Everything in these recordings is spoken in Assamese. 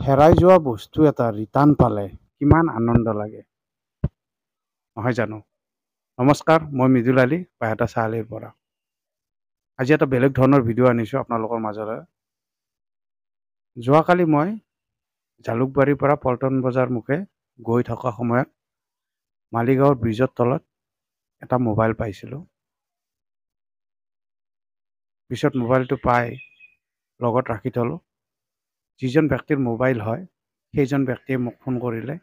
হেৰাই যোৱা বস্তু এটা ৰিটাৰ্ণ পালে কিমান আনন্দ লাগে নহয় জানো। নমস্কাৰ, মই মৃদুল আলী বাইহাটা চাৰিআলিৰ পৰা। আজি এটা বেলেগ ধৰণৰ ভিডিঅ' আনিছোঁ আপোনালোকৰ মাজলৈ। যোৱাকালি মই জালুকবাৰীৰ পৰা পল্টন বজাৰ মুখে গৈ থকা সময়ত মালিগাঁৱৰ ব্ৰিজৰ তলত এটা মোবাইল পাইছিলোঁ। পিছত মোবাইলটো পাই লগত ৰাখি থলোঁ। যিজন ব্যক্তিৰ মোবাইল হয় সেইজন ব্যক্তিয়ে মোক ফোন কৰিলে।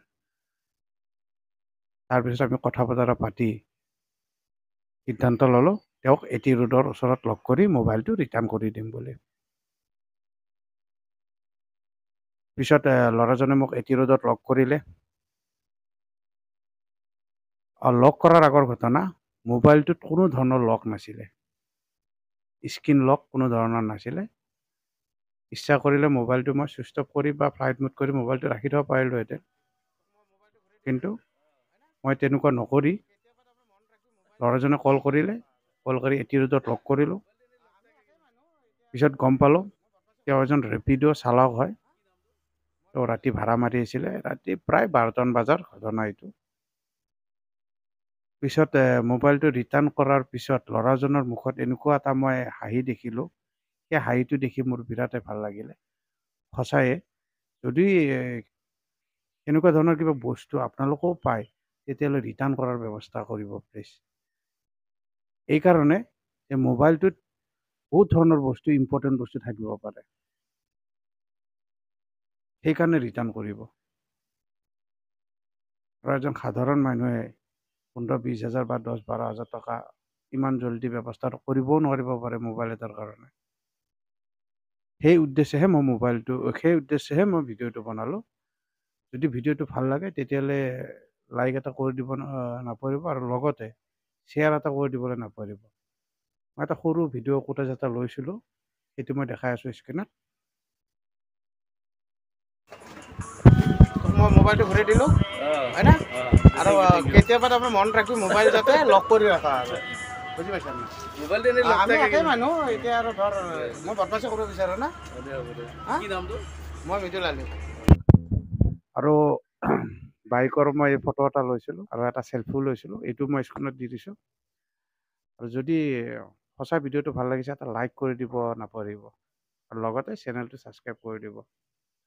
তাৰপিছত আমি কথা বতৰা পাতি সিদ্ধান্ত ল'লোঁ তেওঁক এটি ৰোডৰ ওচৰত লগ কৰি মোবাইলটো ৰিটাৰ্ণ কৰি দিম বুলি। পিছত ল'ৰাজনে মোক এটি ৰোডত লগ কৰিলে। লগ কৰাৰ আগৰ ঘটনা, মোবাইলটোত কোনো ধৰণৰ লক নাছিলে। স্ক্ৰীন লক কোনো ধৰণৰ নাছিলে। ইচ্ছা কৰিলে মোবাইলটো মই ছুইচ অফ কৰি বা ফ্লাইট মুড কৰি মোবাইলটো ৰাখি থ'ব পাৰিলোঁহেঁতেন। কিন্তু মই তেনেকুৱা নকৰি ল'ৰাজনে কল কৰিলে, কল কৰি এটি ৰোডত লগ কৰিলোঁ। পিছত গম পালোঁ তেওঁ এজন ৰেপিড' চালক হয়। তেওঁ ৰাতি ভাড়া মাৰি আছিলে, ৰাতি প্ৰায় 12টা বজাৰ ঘটনা এইটো। পিছত মোবাইলটো ৰিটাৰ্ণ কৰাৰ পিছত ল'ৰাজনৰ মুখত এনেকুৱা এটা মই হাঁহি দেখিলোঁ, সেই হাঁহিটো দেখি মোৰ বিৰাটেই ভাল লাগিলে। সঁচায়ে যদি এনেকুৱা ধৰণৰ কিবা বস্তু আপোনালোকেও পায় তেতিয়াহ'লে ৰিটাৰ্ণ কৰাৰ ব্যৱস্থা কৰিব প্লিজ। এইকাৰণে যে মোবাইলটোত বহুত ধৰণৰ বস্তু ইম্পৰ্টেণ্ট বস্তু থাকিব পাৰে। সেইকাৰণে ৰিটাৰ্ণ কৰিব। আৰু এজন সাধাৰণ মানুহে 15-20 হাজাৰ বা 10-12 হাজাৰ টকা ইমান জল্দি ব্যৱস্থাটো কৰিবও নোৱাৰিব পাৰে মোবাইল এটাৰ কাৰণে। সেই উদ্দেশ্যেহে মই ভিডিঅ'টো বনালোঁ। যদি ভিডিঅ'টো ভাল লাগে তেতিয়াহ'লে লাইক এটা কৰি দিব নাপাহৰিব আৰু লগতে শ্বেয়াৰ এটা কৰি দিবলৈ নাপাহৰিব। মই এটা সৰু ভিডিঅ' ফুটেজ এটা লৈছিলোঁ, সেইটো মই দেখাই আছোঁ স্ক্ৰীণত। মই মোবাইলটো ঘূৰাই দিলোঁ, হয় না? আৰু কেতিয়াবা তাৰমানে মনত ৰাখি মোবাইল যাতে লক কৰি ৰখা আৰু বুজি পাইছা না? মোবাইলটো এনে লক থাকে একেই মানুহ, এতিয়া আৰু ধৰ মই বদমাচি কৰিব বিচাৰোঁ না। কি নামটো? মই মৃদুল আলী। আৰু বাইকৰ মই ফটো এটা লৈছিলোঁ আৰু এটা চেল্ফিও লৈছিলোঁ, এইটো মই স্ক্ৰীণত দি দিছোঁ। আৰু যদি সঁচা ভিডিঅ'টো ভাল লাগিছে এটা লাইক কৰি দিব নাপাহৰিব। আৰু লগতে চেনেলটো ছাবস্ক্ৰাইব কৰি দিব।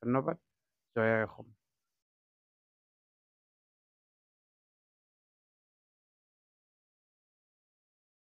ধন্যবাদ। জয় আই অসম।